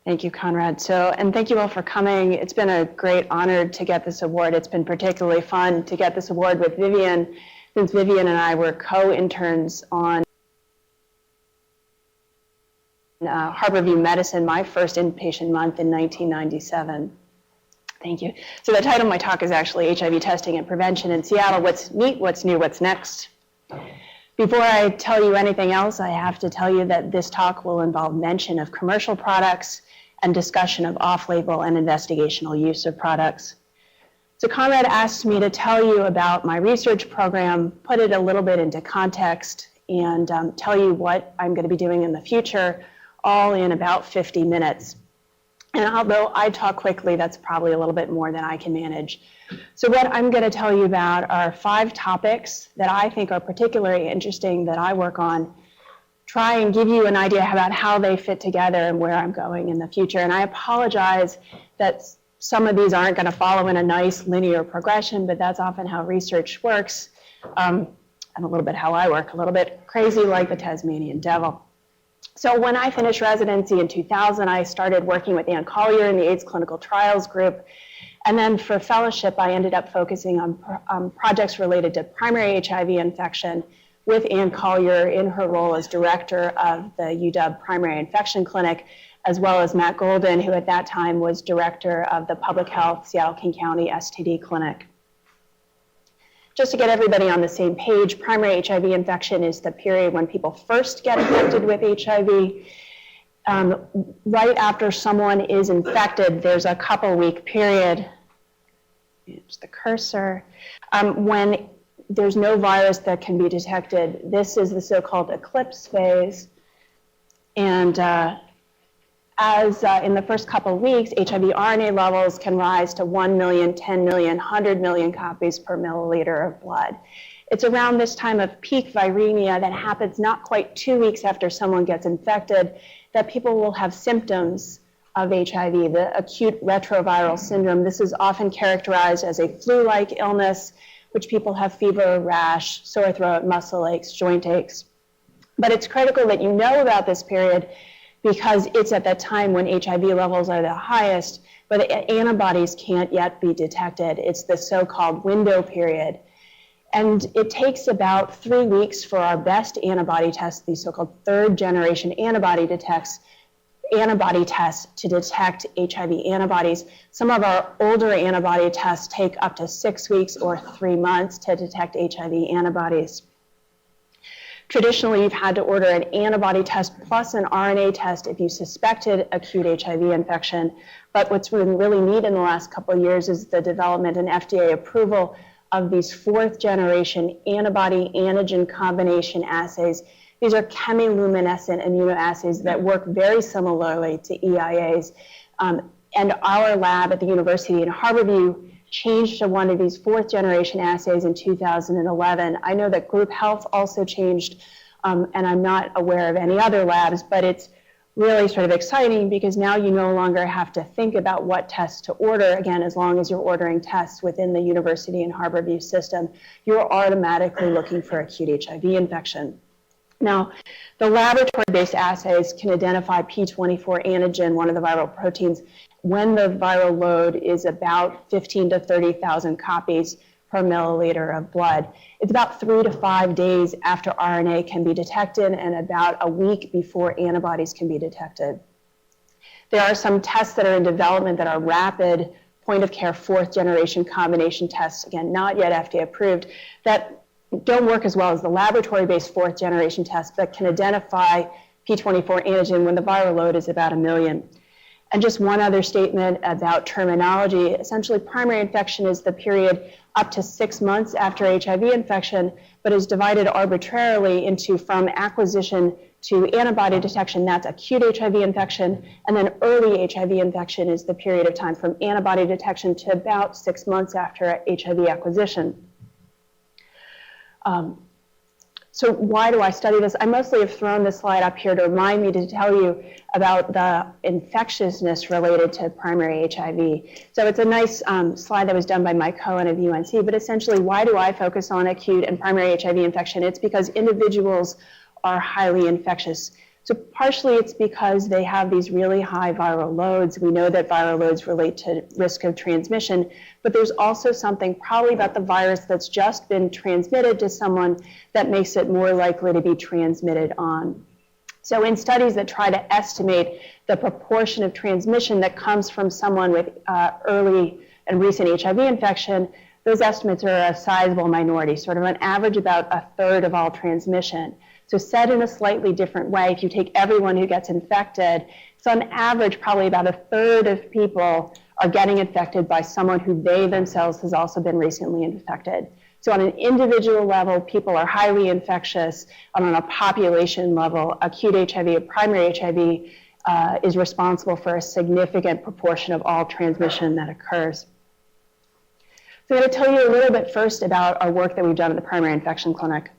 Thank you, Conrad. And thank you all for coming. It's been a great honor to get this award. It's been particularly fun to get this award with Vivian, since Vivian and I were co-interns on Harborview Medicine, my first inpatient month in 1997. Thank you. So the title of my talk is actually HIV Testing and Prevention in Seattle. What's neat, what's new, what's next? Before I tell you anything else, I have to tell you that this talk will involve mention of commercial products and discussion of off-label and investigational use of products. So Conrad asked me to tell you about my research program, put it a little bit into context, and tell you what I'm going to be doing in the future, all in about 50 minutes. And although I talk quickly, that's probably a little bit more than I can manage. So what I'm going to tell you about are 5 topics that I think are particularly interesting that I work on, try and give you an idea about how they fit together and where I'm going in the future. And I apologize that some of these aren't going to follow in a nice linear progression, but that's often how research works, and a little bit how I work, a little bit crazy like the Tasmanian devil. So when I finished residency in 2000, I started working with Ann Collier in the AIDS Clinical Trials Group. And then for fellowship, I ended up focusing on projects related to primary HIV infection with Ann Collier in her role as director of the UW Primary Infection Clinic, as well as Matt Golden, who at that time was director of the Public Health Seattle-King County STD Clinic. Just to get everybody on the same page, primary HIV infection is the period when people first get infected with HIV. Right after someone is infected, there's a couple-week period, here's the cursor, when there's no virus that can be detected. This is the so-called eclipse phase. And in the first couple of weeks, HIV RNA levels can rise to 1 million, 10 million, 100 million copies per milliliter of blood. It's around this time of peak viremia that happens not quite 2 weeks after someone gets infected that people will have symptoms of HIV, the acute retroviral syndrome. This is often characterized as a flu-like illness, which people have fever, rash, sore throat, muscle aches, joint aches. But it's critical that you know about this period because it's at that time when HIV levels are the highest, but antibodies can't yet be detected. It's the so-called window period. And it takes about 3 weeks for our best antibody tests, these so-called third-generation antibody tests to detect HIV antibodies. Some of our older antibody tests take up to 6 weeks or 3 months to detect HIV antibodies. Traditionally, you've had to order an antibody test plus an RNA test if you suspected acute HIV infection. But what's been really neat in the last couple of years is the development and FDA approval of these 4th-generation antibody-antigen combination assays. These are chemiluminescent immunoassays that work very similarly to EIAs. And our lab at the university in Harborview changed to one of these 4th-generation assays in 2011. I know that Group Health also changed, and I'm not aware of any other labs, but it's really sort of exciting because now you no longer have to think about what tests to order. Again, as long as you're ordering tests within the university and Harborview system, you're automatically looking for acute HIV infection. Now, the laboratory-based assays can identify P24 antigen, one of the viral proteins, when the viral load is about 15 to 30,000 copies per milliliter of blood. It's about 3 to 5 days after RNA can be detected and about a week before antibodies can be detected. There are some tests that are in development that are rapid point-of-care 4th-generation combination tests, again, not yet FDA approved, that don't work as well as the laboratory-based 4th-generation tests that can identify P24 antigen when the viral load is about 1 million. And just one other statement about terminology. Essentially, primary infection is the period up to 6 months after HIV infection, but is divided arbitrarily into from acquisition to antibody detection, that's acute HIV infection, and then early HIV infection is the period of time from antibody detection to about 6 months after HIV acquisition. So why do I study this? I mostly have thrown this slide up here to remind me to tell you about the infectiousness related to primary HIV. So it's a nice slide that was done by Mike Cohen of UNC, but essentially why do I focus on acute and primary HIV infection? It's because individuals are highly infectious. So partially it's because they have these really high viral loads. We know that viral loads relate to risk of transmission, but there's also something probably about the virus that's just been transmitted to someone that makes it more likely to be transmitted on. So in studies that try to estimate the proportion of transmission that comes from someone with early and recent HIV infection, those estimates are a sizable minority, sort of on average about a third of all transmission. So said in a slightly different way, if you take everyone who gets infected, so on average probably about a third of people are getting infected by someone who they themselves has also been recently infected. So on an individual level, people are highly infectious, and on a population level, acute HIV or primary HIV is responsible for a significant proportion of all transmission that occurs. So I'm going to tell you a little bit first about our work that we've done at the Primary Infection Clinic.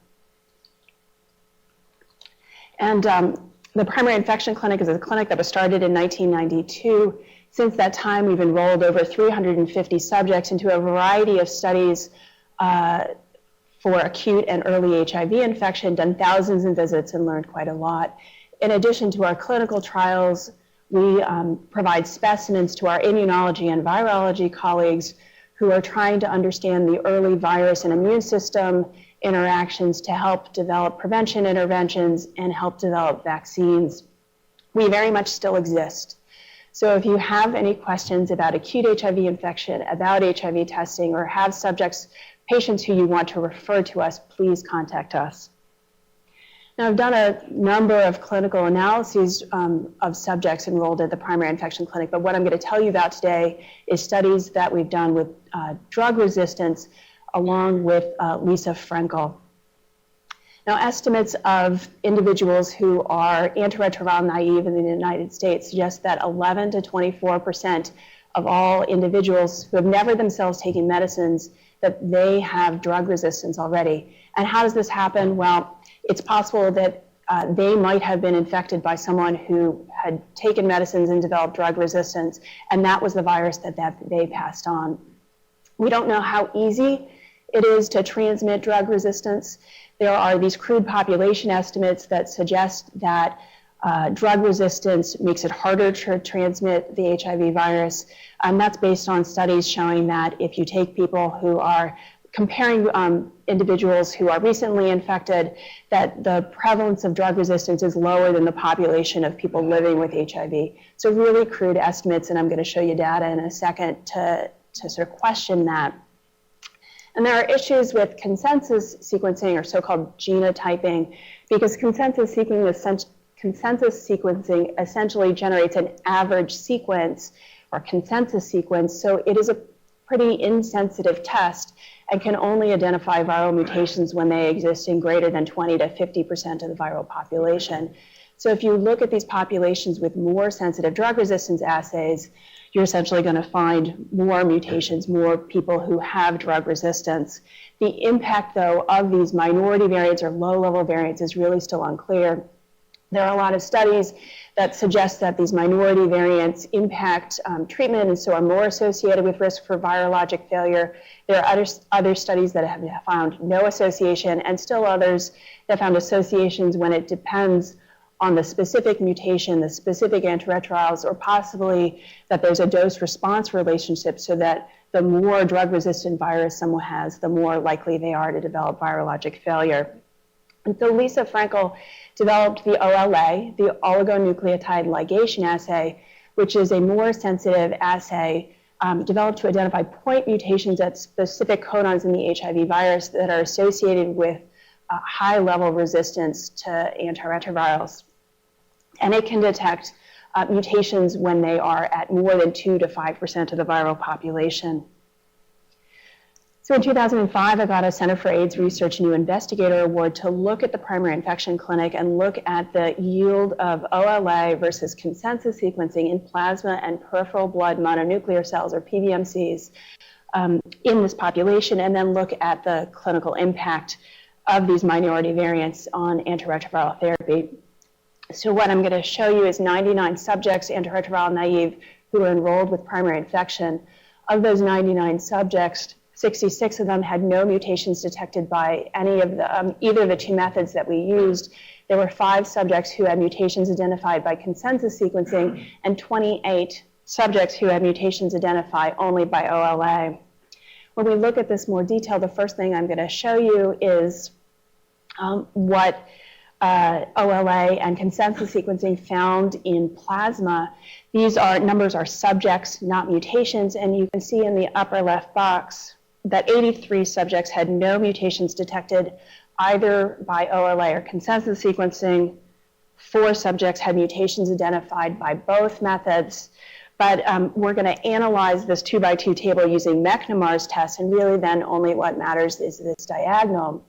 And the Primary Infection Clinic is a clinic that was started in 1992. Since that time, we've enrolled over 350 subjects into a variety of studies for acute and early HIV infection, done thousands of visits and learned quite a lot. In addition to our clinical trials, we provide specimens to our immunology and virology colleagues who are trying to understand the early virus and immune system interactions to help develop prevention interventions and help develop vaccines. We very much still exist. So if you have any questions about acute HIV infection, about HIV testing, or have subjects, patients who you want to refer to us, please contact us. Now, I've done a number of clinical analyses of subjects enrolled at the Primary Infection Clinic, but what I'm going to tell you about today is studies that we've done with drug resistance along with Lisa Frankel. Now, estimates of individuals who are antiretroviral naive in the United States suggest that 11 to 24% of all individuals who have never themselves taken medicines, that they have drug resistance already. And how does this happen? Well, it's possible that they might have been infected by someone who had taken medicines and developed drug resistance, and that was the virus that they passed on. We don't know how easy it is to transmit drug resistance. There are these crude population estimates that suggest that drug resistance makes it harder to transmit the HIV virus. And that's based on studies showing that if you take people who are comparing individuals who are recently infected, that the prevalence of drug resistance is lower than the population of people living with HIV. So really crude estimates, and I'm going to show you data in a second to sort of question that. And there are issues with consensus sequencing, or so-called genotyping, because consensus sequencing essentially generates an average sequence or consensus sequence, so it is a pretty insensitive test and can only identify viral mutations when they exist in greater than 20 to 50% of the viral population. So if you look at these populations with more sensitive drug resistance assays, you're essentially going to find more mutations, more people who have drug resistance. The impact, though, of these minority variants or low-level variants is really still unclear. There are a lot of studies that suggest that these minority variants impact treatment and so are more associated with risk for virologic failure. There are other studies that have found no association, and still others that found associations when it depends on the specific mutation, the specific antiretrovirals, or possibly that there's a dose-response relationship so that the more drug-resistant virus someone has, the more likely they are to develop virologic failure. And so Lisa Frankel developed the OLA, the oligonucleotide ligation assay, which is a more sensitive assay developed to identify point mutations at specific codons in the HIV virus that are associated with high-level resistance to antiretrovirals. And it can detect mutations when they are at more than 2 to 5% of the viral population. So in 2005, I got a Center for AIDS Research New Investigator Award to look at the Primary Infection Clinic and look at the yield of OLA versus consensus sequencing in plasma and peripheral blood mononuclear cells, or PBMCs, in this population, and then look at the clinical impact of these minority variants on antiretroviral therapy. So what I'm going to show you is 99 subjects, antiretroviral naive, who were enrolled with primary infection. Of those 99 subjects, 66 of them had no mutations detected by any of the either of the two methods that we used. there were 5 subjects who had mutations identified by consensus sequencing and 28 subjects who had mutations identified only by OLA. When we look at this more detail, the first thing I'm going to show you is what OLA and consensus sequencing found in plasma. These numbers are subjects, not mutations, and you can see in the upper left box that 83 subjects had no mutations detected either by OLA or consensus sequencing. 4 subjects had mutations identified by both methods. But we're going to analyze this 2x2 table using McNemar's test, and really then only what matters is this diagonal.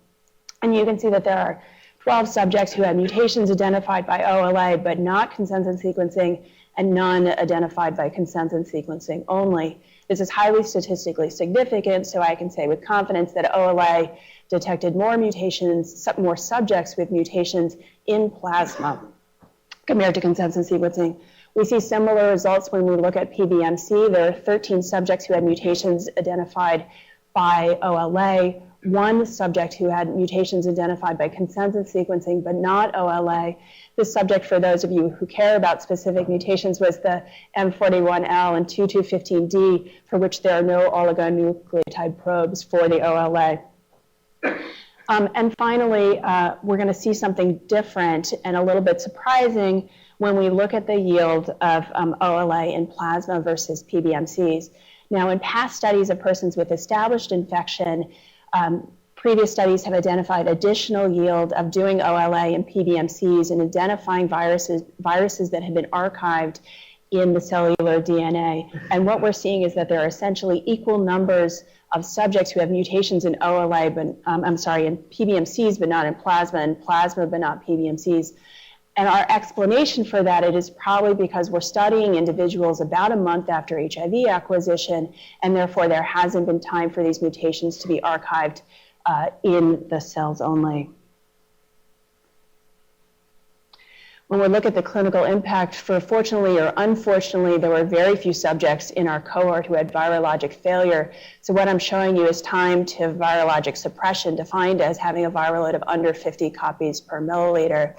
And you can see that there are 12 subjects who had mutations identified by OLA but not consensus sequencing, and none identified by consensus sequencing only. This is highly statistically significant, so I can say with confidence that OLA detected more mutations, more subjects with mutations in plasma compared to consensus sequencing. We see similar results when we look at PBMC. There are 13 subjects who had mutations identified by OLA, 1 subject who had mutations identified by consensus sequencing but not OLA. This subject, for those of you who care about specific mutations, was the M41L and 2215D, for which there are no oligonucleotide probes for the OLA. And finally, we're going to see something different and a little bit surprising when we look at the yield of OLA in plasma versus PBMCs. Now, in past studies of persons with established infection, previous studies have identified additional yield of doing OLA and PBMCs and identifying viruses that have been archived in the cellular DNA. And what we're seeing is that there are essentially equal numbers of subjects who have mutations in OLA, but in PBMCs but not in plasma, and plasma but not PBMCs. And our explanation for that, it is probably because we're studying individuals about a month after HIV acquisition, and therefore there hasn't been time for these mutations to be archived in the cells only. When we look at the clinical impact, fortunately or unfortunately, there were very few subjects in our cohort who had virologic failure. So what I'm showing you is time to virologic suppression, defined as having a viral load of under 50 copies per milliliter.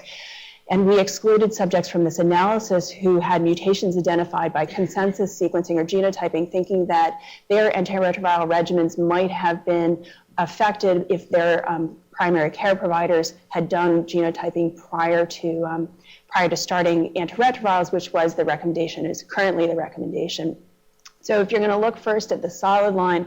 And we excluded subjects from this analysis who had mutations identified by consensus sequencing or genotyping, thinking that their antiretroviral regimens might have been affected if their primary care providers had done genotyping prior to starting antiretrovirals, which was the recommendation, is currently the recommendation. So if you're going to look first at the solid line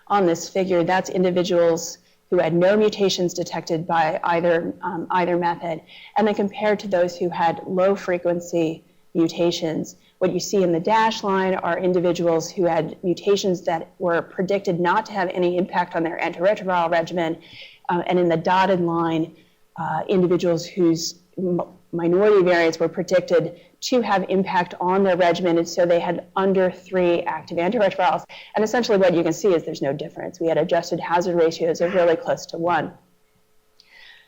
on this figure, that's individuals who had no mutations detected by either method, and then compared to those who had low frequency mutations. What you see in the dashed line are individuals who had mutations that were predicted not to have any impact on their antiretroviral regimen, and in the dotted line, individuals whose minority variants were predicted to have impact on their regimen, and so they had under 3 active antiretrovirals. And essentially what you can see is there's no difference. We had adjusted hazard ratios of really close to 1.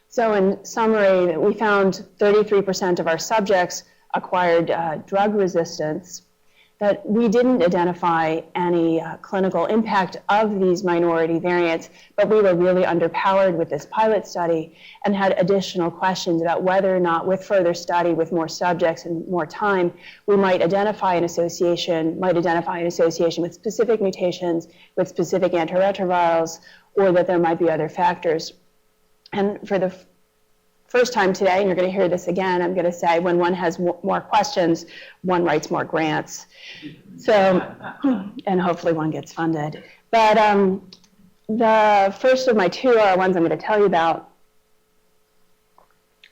So in summary, we found 33% of our subjects acquired drug resistance, that we didn't identify any clinical impact of these minority variants, but we were really underpowered with this pilot study and had additional questions about whether or not, with further study, with more subjects and more time, we might identify an association with specific mutations, with specific antiretrovirals, or that there might be other factors. And for the first time today, and you're going to hear this again, I'm going to say when one has more questions, one writes more grants. So, and hopefully one gets funded. But the first of my 2 ones I'm going to tell you about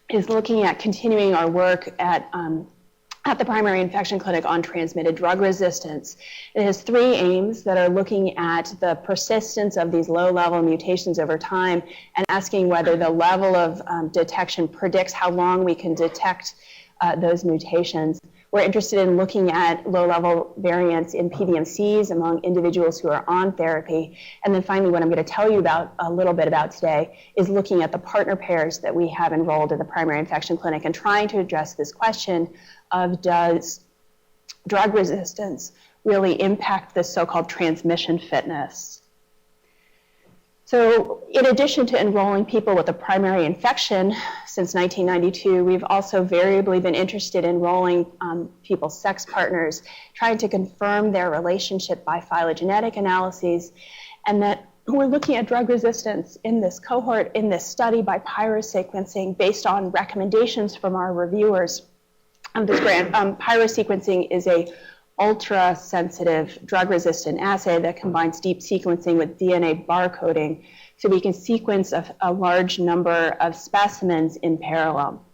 is looking at continuing our work at the primary infection clinic on transmitted drug resistance. It has 3 aims that are looking at the persistence of these low-level mutations over time and asking whether the level of detection predicts how long we can detect those mutations. We're interested in looking at low-level variants in PBMCs among individuals who are on therapy. And then finally, what I'm going to tell you about a little bit about today is looking at the partner pairs that we have enrolled in the primary infection clinic and trying to address this question of, does drug resistance really impact this so-called transmission fitness? So in addition to enrolling people with a primary infection since 1992, we've also variably been interested in enrolling people's sex partners, trying to confirm their relationship by phylogenetic analyses, and that we're looking at drug resistance in this cohort, in this study by pyrosequencing based on recommendations from our reviewers of this grant. Pyrosequencing is a ultra-sensitive drug-resistant assay that combines deep sequencing with DNA barcoding, so we can sequence a large number of specimens in parallel.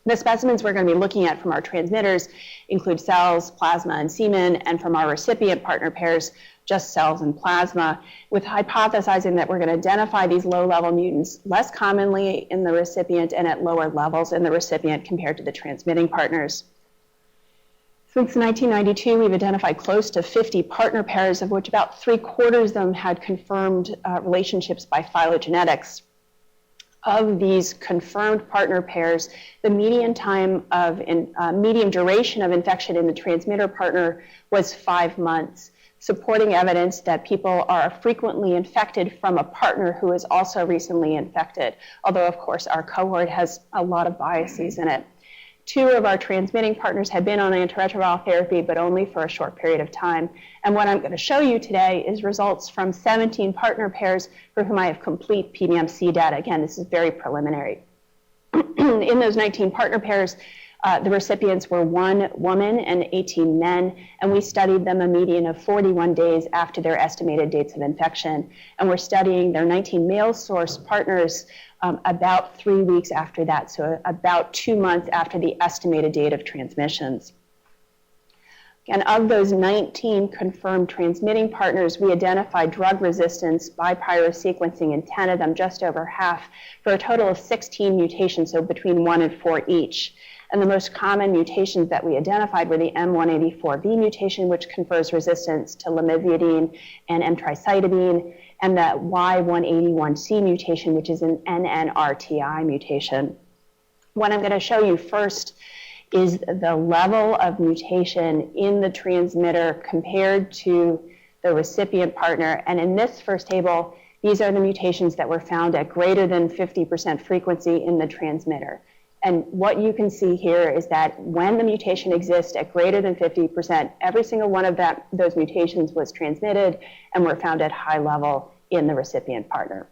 The specimens we're going to be looking at from our transmitters include cells, plasma, and semen, and from our recipient partner pairs, just cells and plasma, with hypothesizing that we're going to identify these low-level mutants less commonly in the recipient and at lower levels in the recipient compared to the transmitting partners. Since 1992, we've identified close to 50 partner pairs, of which about 3/4 of them had confirmed relationships by phylogenetics. Of these confirmed partner pairs, the median time of median duration of infection in the transmitter partner was 5 months, supporting evidence that people are frequently infected from a partner who is also recently infected, although of course our cohort has a lot of biases in it. 2 of our transmitting partners had been on antiretroviral therapy, but only for a short period of time. And what I'm going to show you today is results from 17 partner pairs for whom I have complete PBMC data. Again, this is very preliminary. In those 19 partner pairs, the recipients were 1 woman and 18 men, and we studied them a median of 41 days after their estimated dates of infection. And we're studying their 19 male source partners about 3 weeks after that, so about 2 months after the estimated date of transmissions. And of those 19 confirmed transmitting partners, we identified drug resistance by pyrosequencing in 10 of them, just over half, for a total of 16 mutations, so between 1 and 4 each. And the most common mutations that we identified were the M184V mutation, which confers resistance to lamivudine and M-tricytidine, and the Y181C mutation, which is an NNRTI mutation. What I'm going to show you first is the level of mutation in the transmitter compared to the recipient partner. And in this first table, these are the mutations that were found at greater than 50% frequency in the transmitter. And what you can see here is that when the mutation exists at greater than 50%, every single one of those mutations was transmitted and were found at high level in the recipient partner.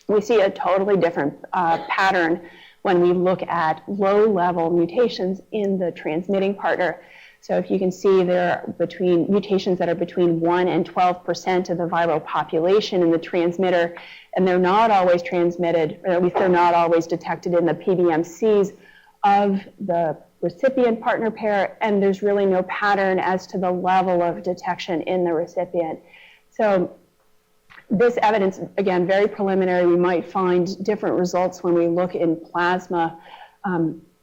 We see a totally different pattern when we look at low-level mutations in the transmitting partner. So if you can see, there are mutations that are between 1 and 12% of the viral population in the transmitter, and they're not always transmitted, or at least they're not always detected in the PBMCs of the recipient partner pair, and there's really no pattern as to the level of detection in the recipient. So this evidence, again, very preliminary. We might find different results when we look in plasma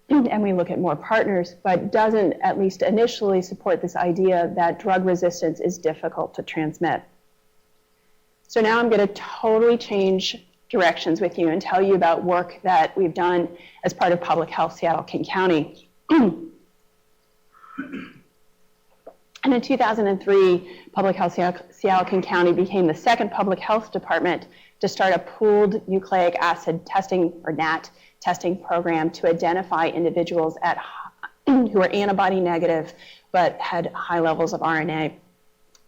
and we look at more partners, but doesn't, at least initially, support this idea that drug resistance is difficult to transmit. So now I'm going to totally change directions with you and tell you about work that we've done as part of Public Health Seattle-King County. And in 2003, Public Health Seattle-King County became the second public health department to start a pooled nucleic acid testing, or NAT, testing program to identify individuals who are antibody negative but had high levels of RNA,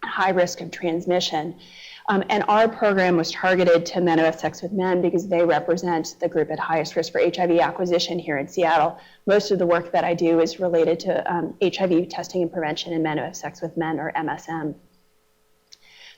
high risk of transmission. And our program was targeted to men who have sex with men because they represent the group at highest risk for HIV acquisition here in Seattle. Most of the work that I do is related to HIV testing and prevention in men who have sex with men, or MSM.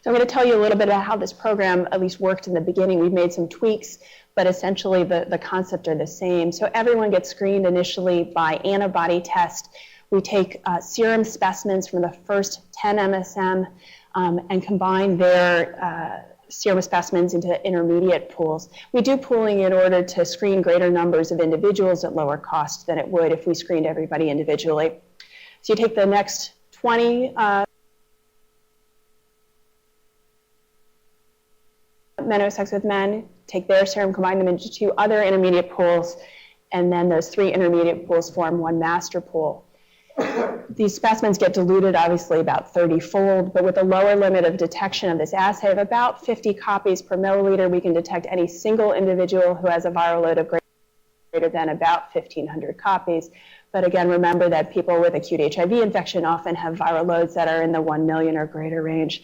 So I'm going to tell you a little bit about how this program at least worked in the beginning. We've made some tweaks, but essentially the concept are the same. So everyone gets screened initially by antibody test. We take serum specimens from the first 10 MSM and combine their serum specimens into intermediate pools. We do pooling in order to screen greater numbers of individuals at lower cost than it would if we screened everybody individually. So you take the next 20 men who have sex with men, take their serum, combine them into 2 other intermediate pools, and then those 3 intermediate pools form 1 master pool. These specimens get diluted, obviously, about 30-fold, but with a lower limit of detection of this assay of about 50 copies per milliliter, we can detect any single individual who has a viral load of greater than about 1,500 copies. But again, remember that people with acute HIV infection often have viral loads that are in the 1 million or greater range.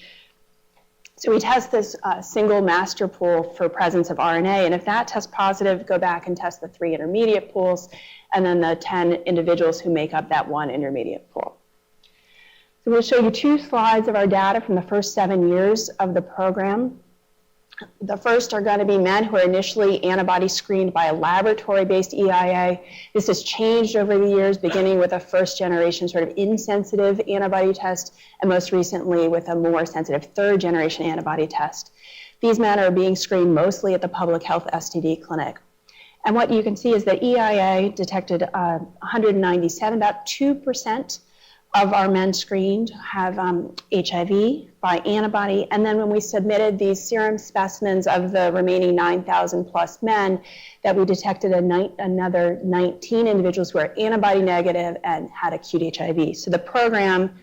So we test this single master pool for presence of RNA, and if that tests positive, go back and test the 3 intermediate pools, and then the 10 individuals who make up that 1 intermediate pool. So we'll show you 2 slides of our data from the first 7 years of the program. The first are going to be men who are initially antibody screened by a laboratory-based EIA. This has changed over the years, beginning with a first-generation sort of insensitive antibody test, and most recently with a more sensitive third-generation antibody test. These men are being screened mostly at the public health STD clinic. And what you can see is that EIA detected 197, about 2% of our men screened have HIV by antibody. And then when we submitted these serum specimens of the remaining 9,000 plus men, that we detected another 19 individuals who are antibody negative and had acute HIV. So the program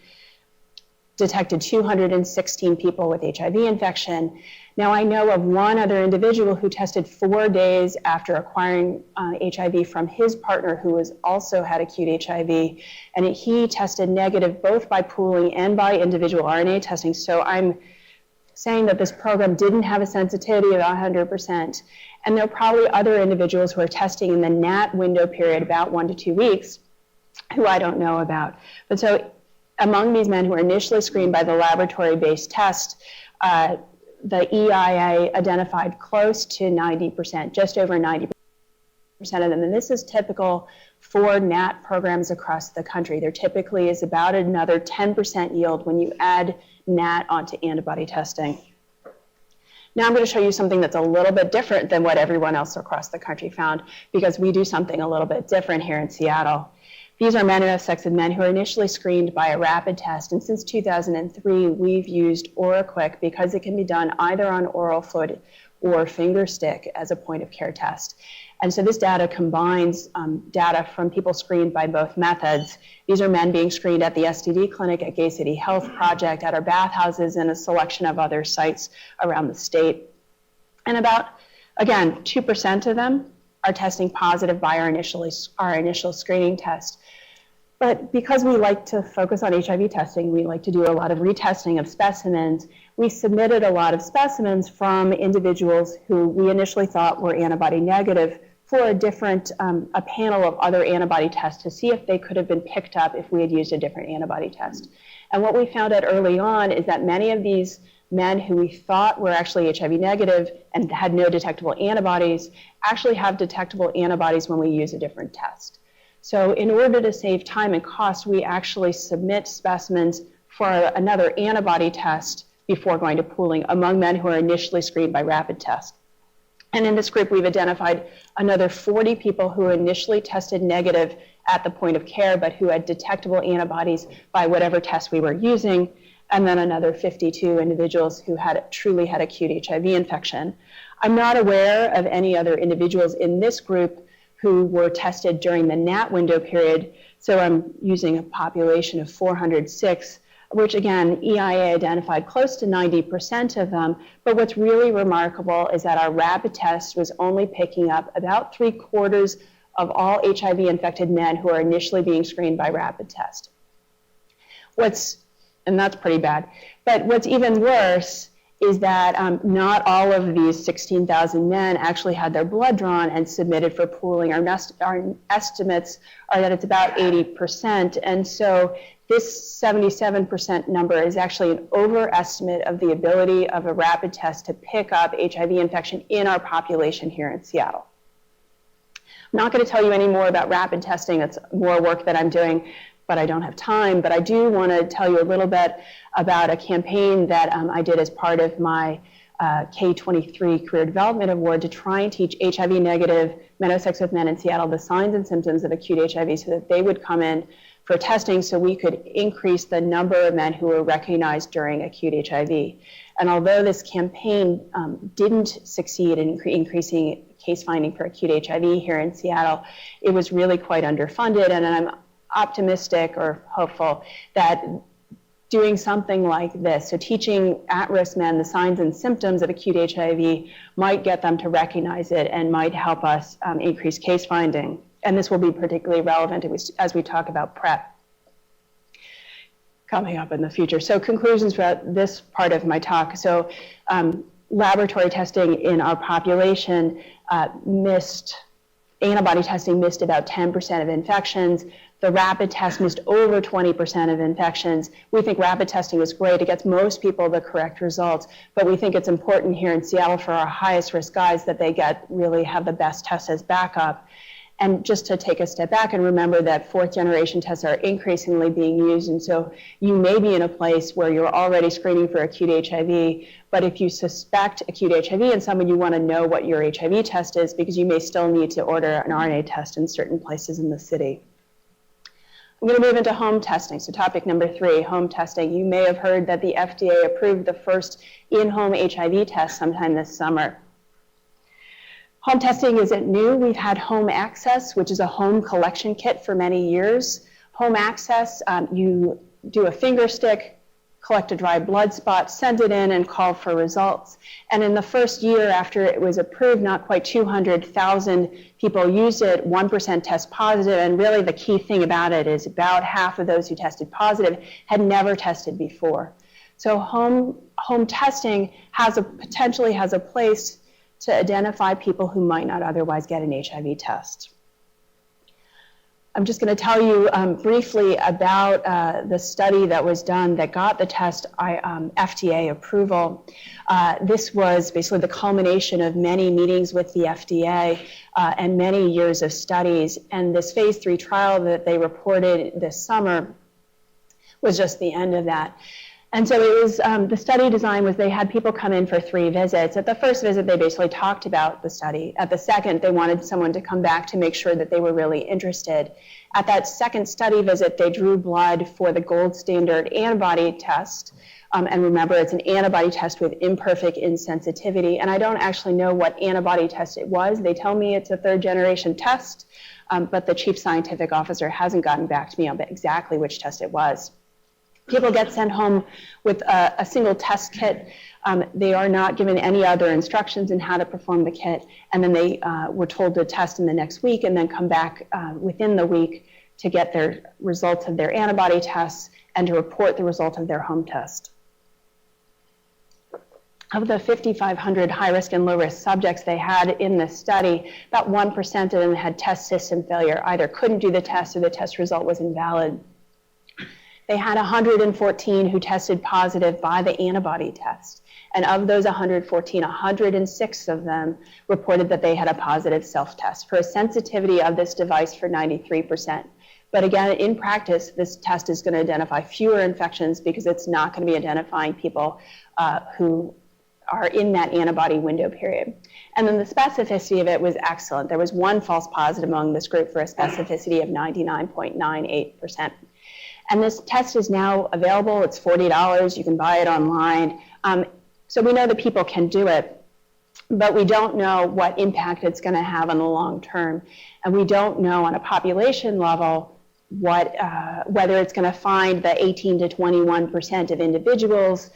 detected 216 people with HIV infection. Now I know of one other individual who tested 4 days after acquiring HIV from his partner who also had acute HIV, and he tested negative both by pooling and by individual RNA testing. So I'm saying that this program didn't have a sensitivity of 100%, and there are probably other individuals who are testing in the NAT window period, about 1 to 2 weeks, who I don't know about. But so among these men who were initially screened by the laboratory-based test, the EIA identified close to 90%, just over 90% of them. And this is typical for NAT programs across the country. There typically is about another 10% yield when you add NAT onto antibody testing. Now I'm going to show you something that's a little bit different than what everyone else across the country found, because we do something a little bit different here in Seattle. These are men who have sex with men who are initially screened by a rapid test, and since 2003, we've used OraQuick because it can be done either on oral fluid or finger stick as a point of care test. And so this data combines data from people screened by both methods. These are men being screened at the STD clinic, at Gay City Health Project, at our bathhouses, and a selection of other sites around the state. And about, again, 2% of them are testing positive by our initial screening test. But because we like to focus on HIV testing, we like to do a lot of retesting of specimens. We submitted a lot of specimens from individuals who we initially thought were antibody negative for a different, a panel of other antibody tests to see if they could have been picked up if we had used a different antibody test. And what we found out early on is that many of these men who we thought were actually HIV negative and had no detectable antibodies actually have detectable antibodies when we use a different test. So in order to save time and cost, we actually submit specimens for another antibody test before going to pooling among men who are initially screened by rapid test. And in this group, we've identified another 40 people who initially tested negative at the point of care, but who had detectable antibodies by whatever test we were using, and then another 52 individuals who truly had acute HIV infection. I'm not aware of any other individuals in this group who were tested during the NAT window period, so I'm using a population of 406, which again, EIA identified close to 90% of them, but what's really remarkable is that our rapid test was only picking up about 3/4 of all HIV-infected men who are initially being screened by rapid test. And that's pretty bad, but what's even worse is that not all of these 16,000 men actually had their blood drawn and submitted for pooling. Our estimates are that it's about 80%, and so this 77% number is actually an overestimate of the ability of a rapid test to pick up HIV infection in our population here in Seattle. I'm not going to tell you any more about rapid testing. That's more work that I'm doing, but I don't have time. But I do want to tell you a little bit about a campaign that I did as part of my K23 Career Development Award to try and teach HIV-negative men who have sex with men in Seattle the signs and symptoms of acute HIV so that they would come in for testing so we could increase the number of men who were recognized during acute HIV. And although this campaign didn't succeed in increasing case finding for acute HIV here in Seattle, it was really quite underfunded, and optimistic or hopeful that doing something like this, so teaching at-risk men the signs and symptoms of acute HIV might get them to recognize it and might help us increase case finding. And this will be particularly relevant as we talk about PrEP coming up in the future. So conclusions for this part of my talk. So laboratory testing in our population antibody testing missed about 10% of infections. The rapid test missed over 20% of infections. We think rapid testing is great. It gets most people the correct results, but we think it's important here in Seattle for our highest risk guys that they really have the best tests as backup. And just to take a step back and remember that fourth generation tests are increasingly being used. And so you may be in a place where you're already screening for acute HIV, but if you suspect acute HIV in someone, you want to know what your HIV test is because you may still need to order an RNA test in certain places in the city. I'm going to move into home testing. So topic number 3, home testing. You may have heard that the FDA approved the first in-home HIV test sometime this summer. Home testing isn't new. We've had home access, which is a home collection kit for many years. Home access, you do a finger stick, collect a dry blood spot, send it in, and call for results. And in the first year after it was approved, not quite 200,000 people used it, 1% test positive, and really the key thing about it is about half of those who tested positive had never tested before. So home testing potentially has a place to identify people who might not otherwise get an HIV test. I'm just going to tell you briefly about the study that was done that got the test FDA approval. This was basically the culmination of many meetings with the FDA and many years of studies. And this phase 3 trial that they reported this summer was just the end of that. And so it was, the study design was they had people come in for 3 visits. At the first visit, they basically talked about the study. At the second, they wanted someone to come back to make sure that they were really interested. At that second study visit, they drew blood for the gold standard antibody test. And remember, it's an antibody test with imperfect insensitivity. And I don't actually know what antibody test it was. They tell me it's a 3rd generation test, but the chief scientific officer hasn't gotten back to me on exactly which test it was. People get sent home with a single test kit. They are not given any other instructions in how to perform the kit, and then they were told to test in the next week and then come back within the week to get their results of their antibody tests and to report the result of their home test. Of the 5,500 high-risk and low-risk subjects they had in this study, about 1% of them had test system failure, either couldn't do the test or the test result was invalid. They had 114 who tested positive by the antibody test. And of those 114, 106 of them reported that they had a positive self-test for a sensitivity of this device for 93%. But again, in practice, this test is going to identify fewer infections because it's not going to be identifying people who are in that antibody window period. And then the specificity of it was excellent. There was 1 false positive among this group for a specificity of 99.98%. And this test is now available. It's $40. You can buy it online. So we know that people can do it, but we don't know what impact it's going to have on the long term. And we don't know on a population level whether it's going to find the 18 to 21% of individuals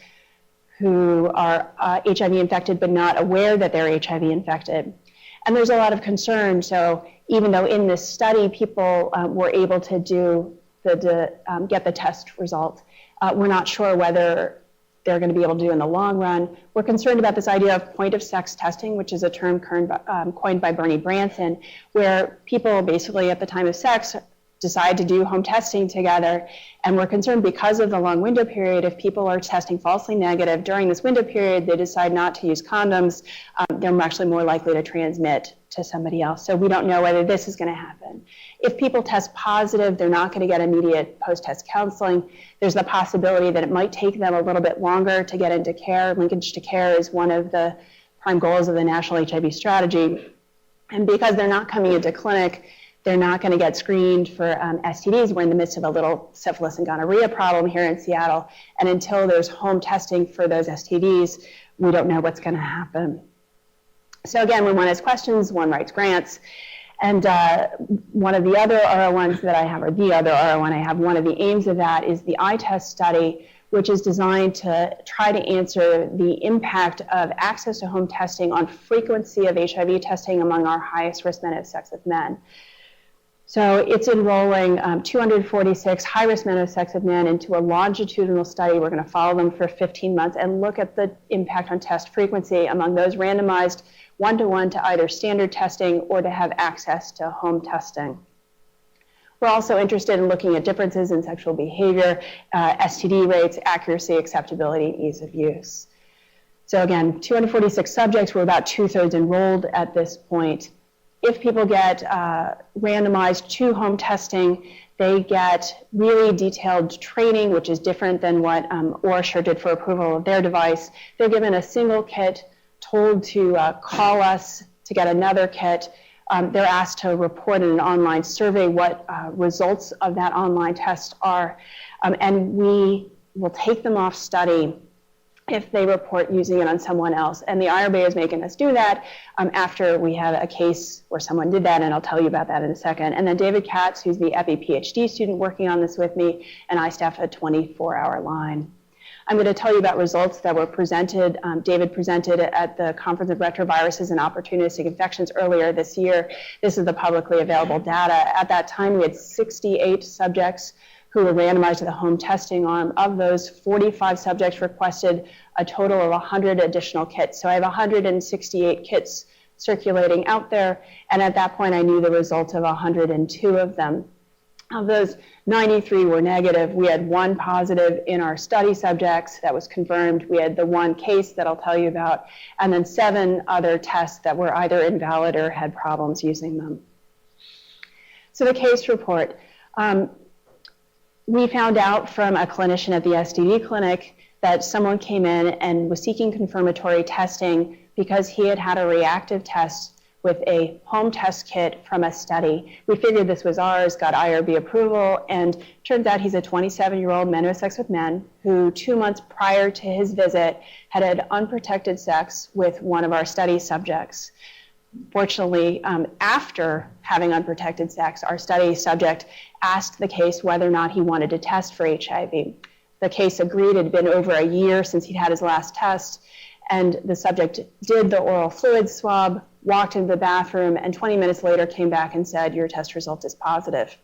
who are HIV infected but not aware that they're HIV infected. And there's a lot of concern. So even though in this study people were able to get the test result, we're not sure whether they're going to be able to do in the long run. We're concerned about this idea of point-of-sex testing, which is a term coined by Bernie Branson, where people basically at the time of sex decide to do home testing together. And we're concerned because of the long window period, if people are testing falsely negative during this window period, they decide not to use condoms, they're actually more likely to transmit to somebody else. So we don't know whether this is going to happen. If people test positive, they're not going to get immediate post-test counseling. There's the possibility that it might take them a little bit longer to get into care. Linkage to care is one of the prime goals of the National HIV Strategy. And because they're not coming into clinic, they're not going to get screened for STDs. We're in the midst of a little syphilis and gonorrhea problem here in Seattle. And until there's home testing for those STDs, we don't know what's going to happen. So again, when one has questions, one writes grants. And one of the other R01s that I have, or the other R01 I have, one of the aims of that is the iTest study, which is designed to try to answer the impact of access to home testing on frequency of HIV testing among our highest risk men of sex with men. So it's enrolling 246 high-risk men of sex with men into a longitudinal study. We're going to follow them for 15 months and look at the impact on test frequency among those randomized one-to-one to either standard testing or to have access to home testing. We're also interested in looking at differences in sexual behavior, STD rates, accuracy, acceptability, and ease of use. So again, 246 subjects, we're about 2/3 enrolled at this point. If people get randomized to home testing, they get really detailed training, which is different than what OraSure did for approval of their device. They're given a single kit, told to call us to get another kit. They're asked to report in an online survey what results of that online test are, and we will take them off study if they report using it on someone else. And the IRB is making us do that after we have a case where someone did that, and I'll tell you about that in a second. And then David Katz, who's the Epi PhD student working on this with me, and I staff a 24-hour line. I'm going to tell you about results that were presented. David presented at the Conference of Retroviruses and Opportunistic Infections earlier this year. This is the publicly available data. At that time, we had 68 subjects who were randomized to the home testing arm. Of those, 45 subjects requested a total of 100 additional kits. So I have 168 kits circulating out there, and at that point, I knew the results of 102 of them. Of those, 93 were negative. We had one positive in our study subjects that was confirmed. We had the one case that I'll tell you about, and then 7 other tests that were either invalid or had problems using them. So the case report. We found out from a clinician at the STD clinic that someone came in and was seeking confirmatory testing because he had had a reactive test with a home test kit from a study. We figured this was ours, got IRB approval, and turns out he's a 27-year-old man of sex with men who 2 months prior to his visit had unprotected sex with one of our study subjects. Fortunately, after having unprotected sex, our study subject asked the case whether or not he wanted to test for HIV. The case agreed. It had been over a year since he'd had his last test, and the subject did the oral fluid swab, walked into the bathroom, and 20 minutes later came back and said, your test result is positive.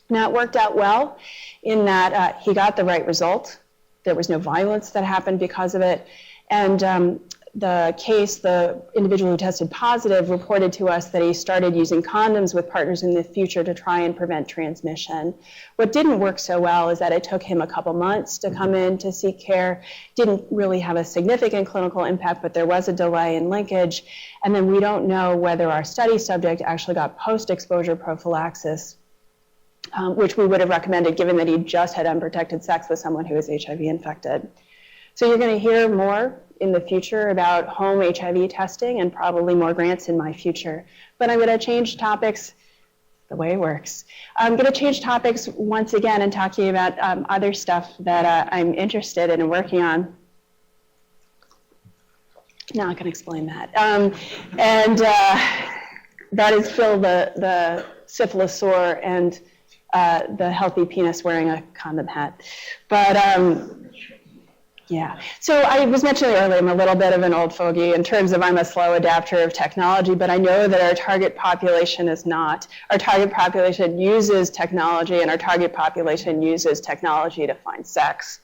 Now, it worked out well in that he got the right result. There was no violence that happened because of it. And the individual who tested positive reported to us that he started using condoms with partners in the future to try and prevent transmission. What didn't work so well is that it took him a couple months to come in to seek care. Didn't really have a significant clinical impact, but there was a delay in linkage. And then we don't know whether our study subject actually got post-exposure prophylaxis, which we would have recommended given that he just had unprotected sex with someone who was HIV infected. So you're going to hear more in the future about home HIV testing and probably more grants in my future. But I'm going to change topics the way it works. I'm going to change topics once again and talk to you about other stuff that I'm interested in and working on. Now I can explain that. That is Phil the syphilis sore and the healthy penis wearing a condom hat. But yeah, so I was mentioning earlier, I'm a little bit of an old fogey in terms of I'm a slow adapter of technology, but I know that our target population is not. Our target population uses technology, and our target population uses technology to find sex.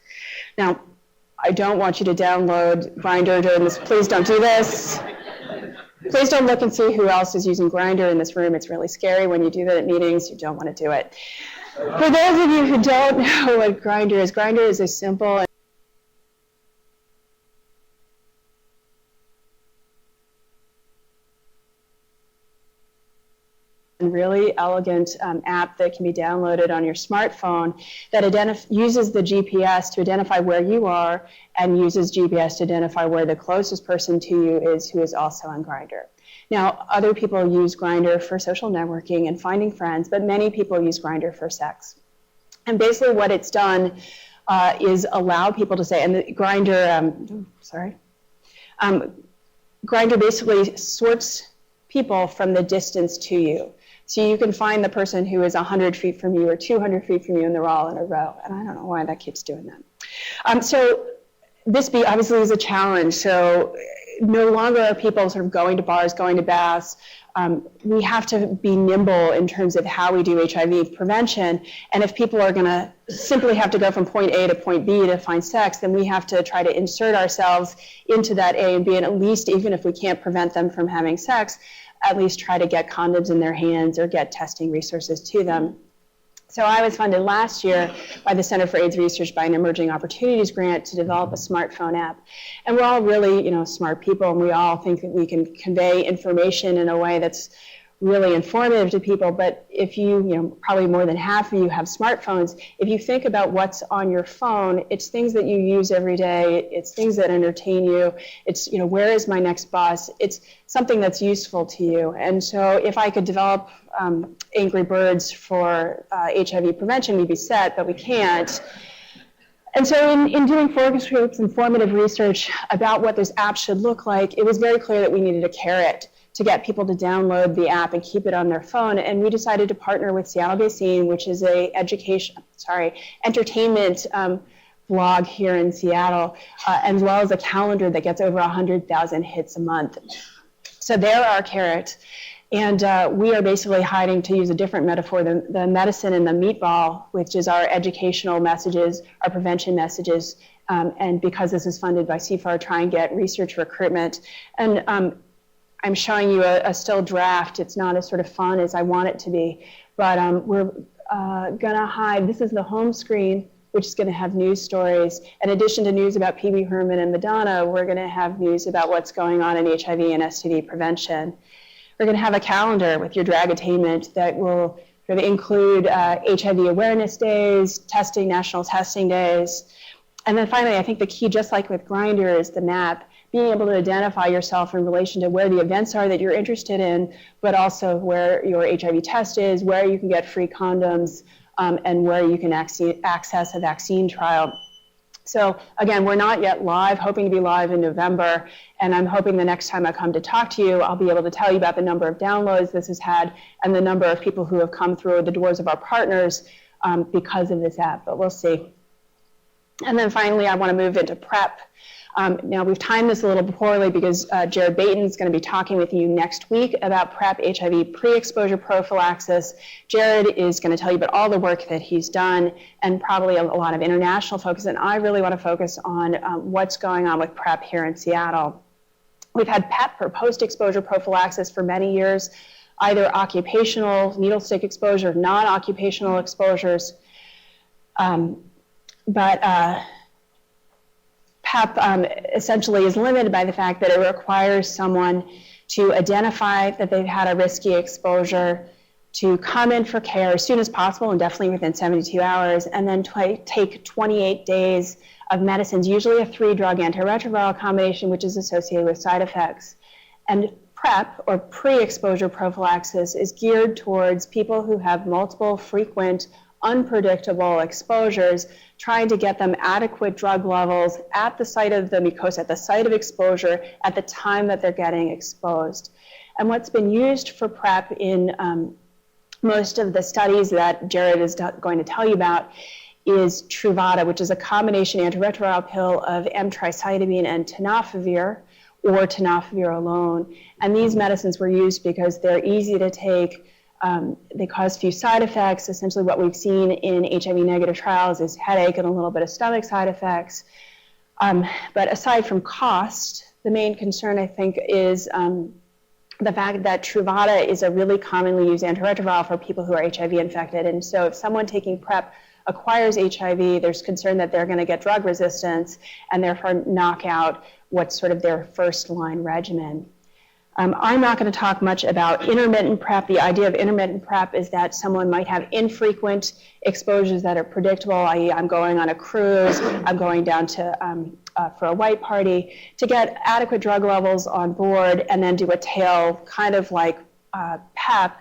Now, I don't want you to download Grindr during this. Please don't do this. Please don't look and see who else is using Grindr in this room. It's really scary when you do that at meetings. You don't want to do it. For those of you who don't know what Grindr is a simple and really elegant app that can be downloaded on your smartphone that uses the GPS to identify where you are and uses GPS to identify where the closest person to you is who is also on Grindr. Now, other people use Grindr for social networking and finding friends, but many people use Grindr for sex. And basically what it's done is allow people to say, and Grindr basically sorts people from the distance to you. So you can find the person who is 100 feet from you or 200 feet from you, and they're all in a row. And I don't know why that keeps doing that. So this obviously is a challenge. So no longer are people sort of going to bars, going to baths. We have to be nimble in terms of how we do HIV prevention. And if people are going to simply have to go from point A to point B to find sex, then we have to try to insert ourselves into that A and B, and at least, even if we can't prevent them from having sex, at least try to get condoms in their hands or get testing resources to them. So I was funded last year by the Center for AIDS Research by an Emerging Opportunities grant to develop a smartphone app. And we're all really, smart people, and we all think that we can convey information in a way that's really informative to people. But if you, probably more than half of you have smartphones, if you think about what's on your phone, it's things that you use every day, it's things that entertain you, it's, where is my next bus? It's something that's useful to you. And so if I could develop Angry Birds for HIV prevention, we'd be set, but we can't. And so in doing focus groups and formative research about what this app should look like, it was very clear that we needed a carrot to get people to download the app and keep it on their phone. And we decided to partner with Seattle-based Scene, which is a entertainment blog here in Seattle, as well as a calendar that gets over 100,000 hits a month. So they're our carrot. And we are basically hiding, to use a different metaphor, the medicine in the meatball, which is our educational messages, our prevention messages. And because this is funded by CFAR, try and get research recruitment. And I'm showing you a still draft. It's not as sort of fun as I want it to be, but we're gonna hide, this is the home screen, which is gonna have news stories. In addition to news about Pee Wee Herman and Madonna, we're gonna have news about what's going on in HIV and STD prevention. We're gonna have a calendar with your drag-attainment that will sort of include HIV awareness days, testing, national testing days. And then finally, I think the key, just like with Grindr, is the map. Being able to identify yourself in relation to where the events are that you're interested in, but also where your HIV test is, where you can get free condoms, and where you can access a vaccine trial. So again, we're not yet live, hoping to be live in November, and I'm hoping the next time I come to talk to you, I'll be able to tell you about the number of downloads this has had and the number of people who have come through the doors of our partners because of this app, but we'll see. And then finally, I want to move into PrEP. Now, we've timed this a little poorly because Jared Baton is going to be talking with you next week about PrEP HIV pre-exposure prophylaxis. Jared is going to tell you about all the work that he's done and probably a lot of international focus. And I really want to focus on what's going on with PrEP here in Seattle. We've had PEP, or post-exposure prophylaxis, for many years, either occupational needle stick exposure, non-occupational exposures. PEP essentially is limited by the fact that it requires someone to identify that they've had a risky exposure, to come in for care as soon as possible and definitely within 72 hours, and then take 28 days of medicines, usually a 3-drug antiretroviral combination, which is associated with side effects. And PrEP, or pre-exposure prophylaxis, is geared towards people who have multiple, frequent, unpredictable exposures, trying to get them adequate drug levels at the site of the mucosa, at the site of exposure, at the time that they're getting exposed. And what's been used for PrEP in most of the studies that Jared is going to tell you about is Truvada, which is a combination antiretroviral pill of emtricitabine and tenofovir, or tenofovir alone. And these medicines were used because they're easy to take. They cause few side effects. Essentially what we've seen in HIV-negative trials is headache and a little bit of stomach side effects. But aside from cost, the main concern, I think, is the fact that Truvada is a really commonly used antiretroviral for people who are HIV infected. And so if someone taking PrEP acquires HIV, there's concern that they're going to get drug resistance and therefore knock out what's sort of their first-line regimen. I'm not going to talk much about intermittent PrEP. The idea of intermittent PrEP is that someone might have infrequent exposures that are predictable, i.e. I'm going on a cruise, I'm going down to for a white party, to get adequate drug levels on board and then do a tail, kind of like PEP.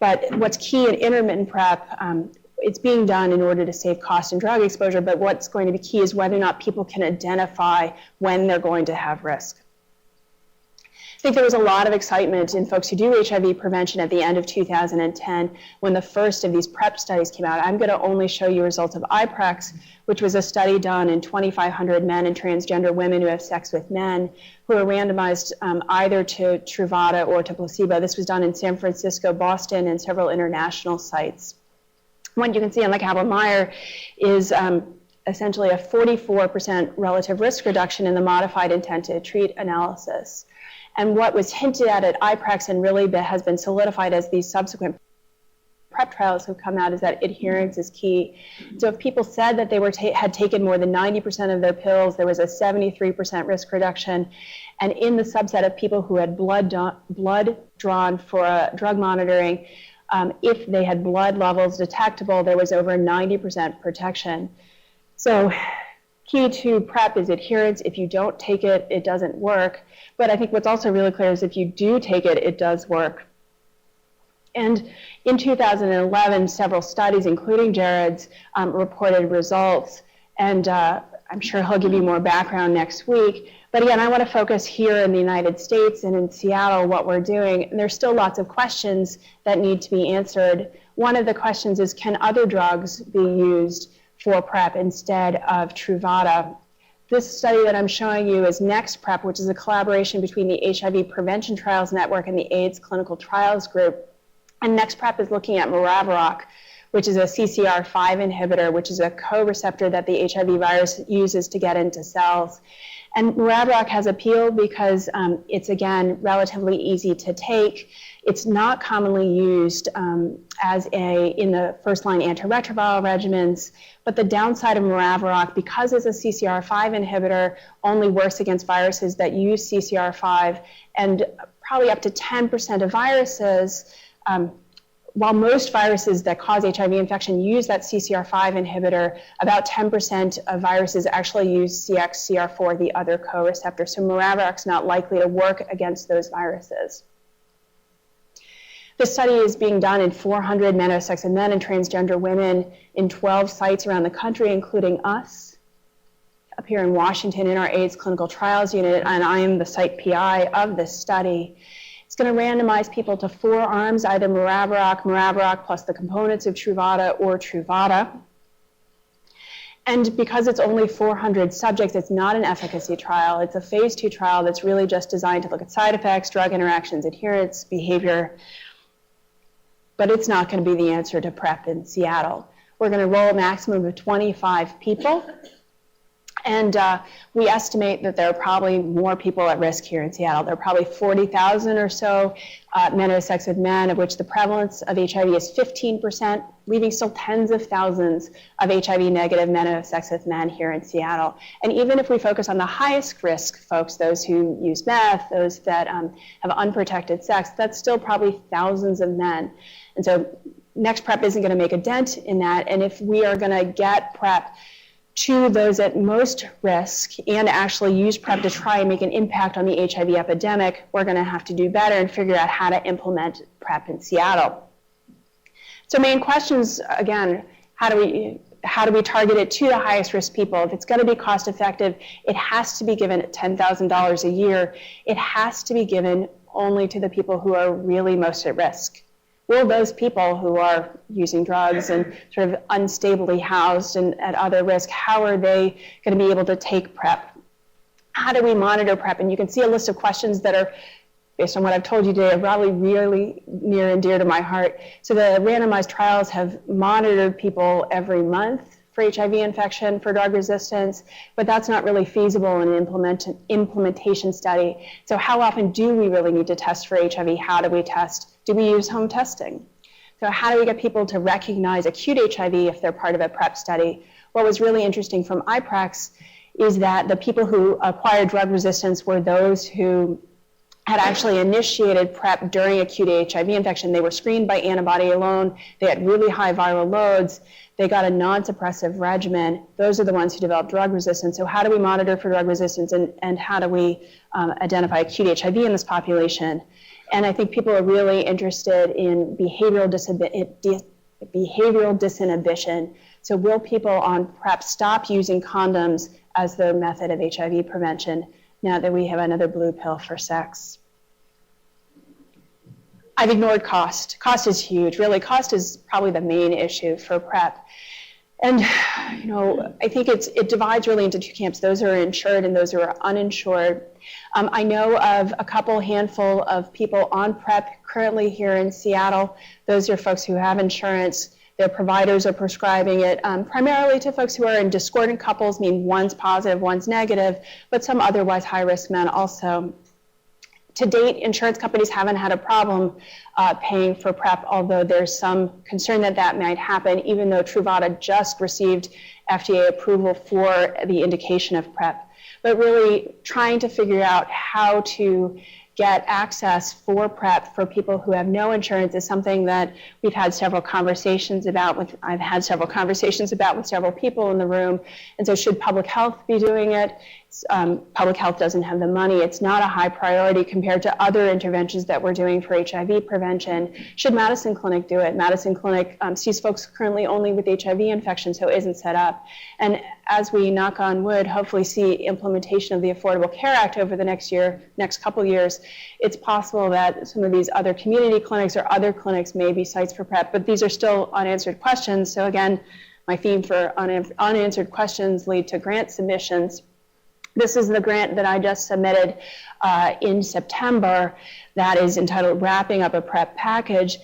But what's key in intermittent PrEP, it's being done in order to save cost and drug exposure, but what's going to be key is whether or not people can identify when they're going to have risk. think there was a lot of excitement in folks who do HIV prevention at the end of 2010 when the first of these PrEP studies came out. I'm going to only show you results of IPREX, which was a study done in 2,500 men and transgender women who have sex with men who were randomized either to Truvada or to placebo. This was done in San Francisco, Boston, and several international sites. What you can see on the Kaplan-Meier is essentially a 44% relative risk reduction in the modified intent to treat analysis. And what was hinted at IPREX and really has been solidified as these subsequent PrEP trials have come out is that adherence is key. So if people said that they had taken more than 90% of their pills, there was a 73% risk reduction. And in the subset of people who had blood drawn for drug monitoring, if they had blood levels detectable, there was over 90% protection. So key to PrEP is adherence. If you don't take it, it doesn't work. But I think what's also really clear is if you do take it, it does work. And in 2011, several studies, including Jared's, reported results. And I'm sure he'll give you more background next week. But again, I want to focus here in the United States and in Seattle what we're doing. And there's still lots of questions that need to be answered. One of the questions is, can other drugs be used for PrEP instead of Truvada? This study that I'm showing you is NextPrep, which is a collaboration between the HIV Prevention Trials Network and the AIDS Clinical Trials Group. And NextPrep is looking at Maraviroc, which is a CCR5 inhibitor, which is a co-receptor that the HIV virus uses to get into cells. And Maraviroc has appeal because it's, again, relatively easy to take. It's not commonly used in the first-line antiretroviral regimens, but the downside of Maraviroc, because it's a CCR5 inhibitor, only works against viruses that use CCR5, and probably up to 10% of viruses, while most viruses that cause HIV infection use that CCR5 inhibitor, about 10% of viruses actually use CXCR4, the other co-receptor. So Maraviroc's not likely to work against those viruses. This study is being done in 400 heterosexual men and transgender women in 12 sites around the country, including us, up here in Washington in our AIDS Clinical Trials Unit, and I am the site PI of this study. It's going to randomize people to 4 arms, either Maraviroc plus the components of Truvada or Truvada. And because it's only 400 subjects, it's not an efficacy trial. It's a phase 2 trial that's really just designed to look at side effects, drug interactions, adherence, behavior. But it's not going to be the answer to PrEP in Seattle. We're going to enroll a maximum of 25 people. And we estimate that there are probably more people at risk here in Seattle. There are probably 40,000 or so men who have sex with men, of which the prevalence of HIV is 15%, leaving still tens of thousands of HIV-negative men who have sex with men here in Seattle. And even if we focus on the highest risk folks, those who use meth, those that have unprotected sex, that's still probably thousands of men. And so NextPrep isn't going to make a dent in that. And if we are going to get PrEP to those at most risk and actually use PrEP to try and make an impact on the HIV epidemic, we're going to have to do better and figure out how to implement PrEP in Seattle. So main questions, again, how do we target it to the highest risk people? If it's going to be cost effective, it has to be given at $10,000 a year. It has to be given only to the people who are really most at risk. Will those people who are using drugs and sort of unstably housed and at other risk, how are they going to be able to take PrEP? How do we monitor PrEP? And you can see a list of questions that are, based on what I've told you today, are probably really near and dear to my heart. So the randomized trials have monitored people every month for HIV infection, for drug resistance, but that's not really feasible in an implementation study. So how often do we really need to test for HIV? How do we test? Do we use home testing? So how do we get people to recognize acute HIV if they're part of a PrEP study? What was really interesting from IPREX is that the people who acquired drug resistance were those who had actually initiated PrEP during acute HIV infection. They were screened by antibody alone. They had really high viral loads. They got a non-suppressive regimen. Those are the ones who developed drug resistance. So how do we monitor for drug resistance and how do we identify acute HIV in this population? And I think people are really interested in behavioral disinhibition. So will people on PrEP stop using condoms as their method of HIV prevention now that we have another blue pill for sex? I've ignored cost. Cost is huge. Really, cost is probably the main issue for PrEP. And, you know, I think it divides really into two camps, those who are insured and those who are uninsured. I know of a handful of people on PrEP currently here in Seattle. Those are folks who have insurance. Their providers are prescribing it, primarily to folks who are in discordant couples, meaning one's positive, one's negative, but some otherwise high-risk men also. To date, insurance companies haven't had a problem paying for PrEP, although there's some concern that that might happen, even though Truvada just received FDA approval for the indication of PrEP. But really trying to figure out how to get access for PrEP for people who have no insurance is something that we've had several conversations about. I've had several conversations about with several people in the room. And so should public health be doing it? Public health doesn't have the money. It's not a high priority compared to other interventions that we're doing for HIV prevention. Should Madison Clinic do it? Madison Clinic sees folks currently only with HIV infection, so it isn't set up. And as we, knock on wood, hopefully see implementation of the Affordable Care Act over the next couple years, it's possible that some of these other community clinics or other clinics may be sites for PrEP, but these are still unanswered questions. So again, my theme for unanswered questions lead to grant submissions. This is the grant that I just submitted in September that is entitled Wrapping Up a PrEP Package.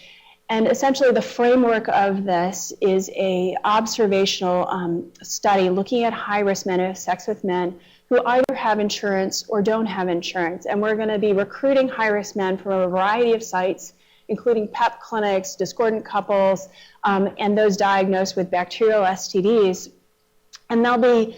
And essentially the framework of this is a observational study looking at high-risk men who have sex with men who either have insurance or don't have insurance. And we're gonna be recruiting high-risk men from a variety of sites, including PEP clinics, discordant couples, and those diagnosed with bacterial STDs. And they'll be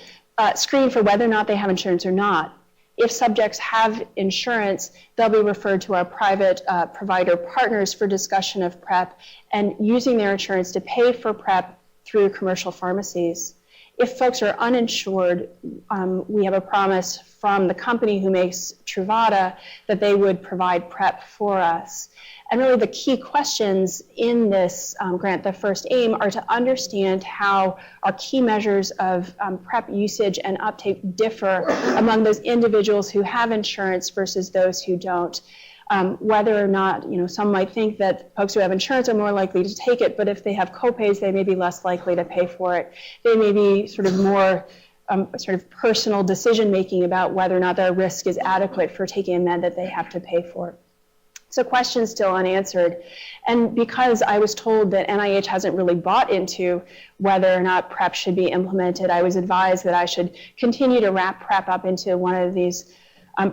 screened for whether or not they have insurance or not. If subjects have insurance, they'll be referred to our private provider partners for discussion of PrEP and using their insurance to pay for PrEP through commercial pharmacies. If folks are uninsured, we have a promise from the company who makes Truvada that they would provide PrEP for us. And really the key questions in this grant, the first aim, are to understand how our key measures of PrEP usage and uptake differ among those individuals who have insurance versus those who don't. Whether or not, some might think that folks who have insurance are more likely to take it, but if they have copays, they may be less likely to pay for it. They may be sort of more personal decision-making about whether or not their risk is adequate for taking a med that they have to pay for. So questions still unanswered. And because I was told that NIH hasn't really bought into whether or not PrEP should be implemented, I was advised that I should continue to wrap PrEP up into one of these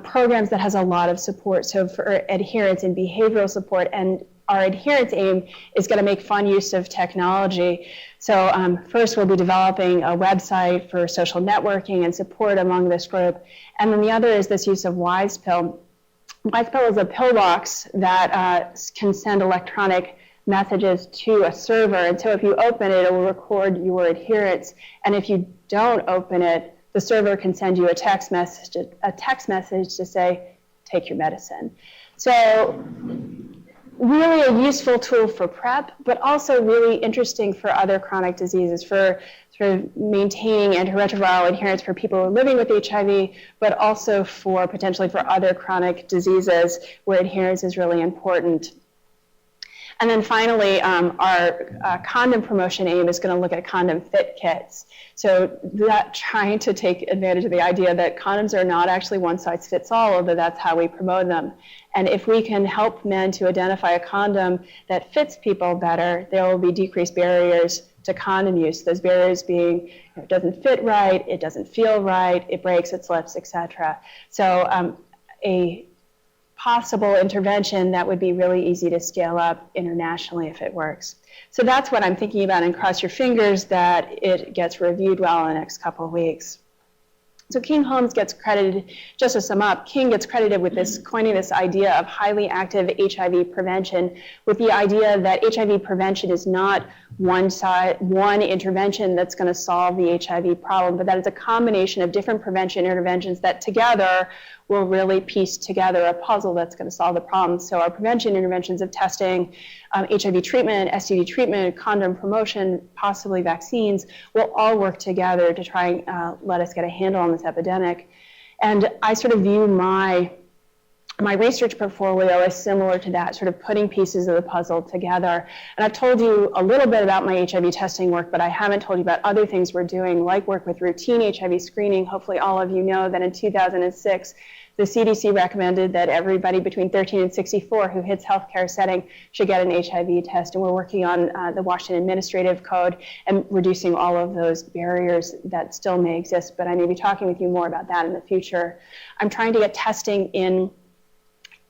programs that has a lot of support. So for adherence and behavioral support, and our adherence aim is going to make fun use of technology. So first we'll be developing a website for social networking and support among this group. And then the other is this use of WisePill. WisePill is a pillbox that can send electronic messages to a server. And so if you open it, it will record your adherence. And if you don't open it, the server can send you a text message to say, take your medicine. So really a useful tool for PrEP, but also really interesting for other chronic diseases, for sort of maintaining antiretroviral adherence for people who are living with HIV, but also for potentially for other chronic diseases where adherence is really important. And then finally, our condom promotion aim is going to look at condom fit kits. So that trying to take advantage of the idea that condoms are not actually one size fits all, although that's how we promote them. And if we can help men to identify a condom that fits people better, there will be decreased barriers to condom use. Those barriers being, it doesn't fit right, it doesn't feel right, it breaks, it slips, etc. So a possible intervention that would be really easy to scale up internationally if it works. So that's what I'm thinking about, and cross your fingers that it gets reviewed well in the next couple of weeks. So King Holmes gets credited, just to sum up, King gets credited with this, coining this idea of highly active HIV prevention, with the idea that HIV prevention is not one intervention that's going to solve the HIV problem, but that it's a combination of different prevention interventions that together will really piece together a puzzle that's going to solve the problem. So our prevention interventions of testing, HIV treatment, STD treatment, condom promotion, possibly vaccines, will all work together to try and let us get a handle on this epidemic. And I sort of view my my research portfolio is similar to that, sort of putting pieces of the puzzle together. And I've told you a little bit about my HIV testing work, but I haven't told you about other things we're doing, like work with routine HIV screening. Hopefully all of you know that in 2006, the CDC recommended that everybody between 13 and 64 who hits healthcare setting should get an HIV test. And we're working on the Washington Administrative Code and reducing all of those barriers that still may exist. But I may be talking with you more about that in the future. I'm trying to get testing in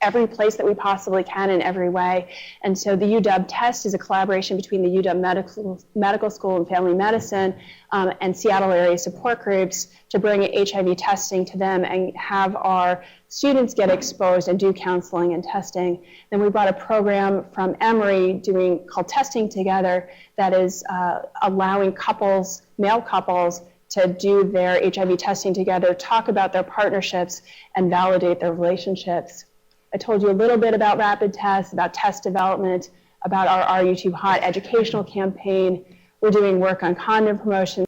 every place that we possibly can in every way. And so the UW test is a collaboration between the UW Medical School and Family Medicine and Seattle area support groups to bring HIV testing to them and have our students get exposed and do counseling and testing. Then we brought a program from Emory called Testing Together that is allowing couples, male couples, to do their HIV testing together, talk about their partnerships, and validate their relationships. I told you a little bit about rapid tests, about test development, about our Are You Too Hot educational campaign. We're doing work on condom promotion.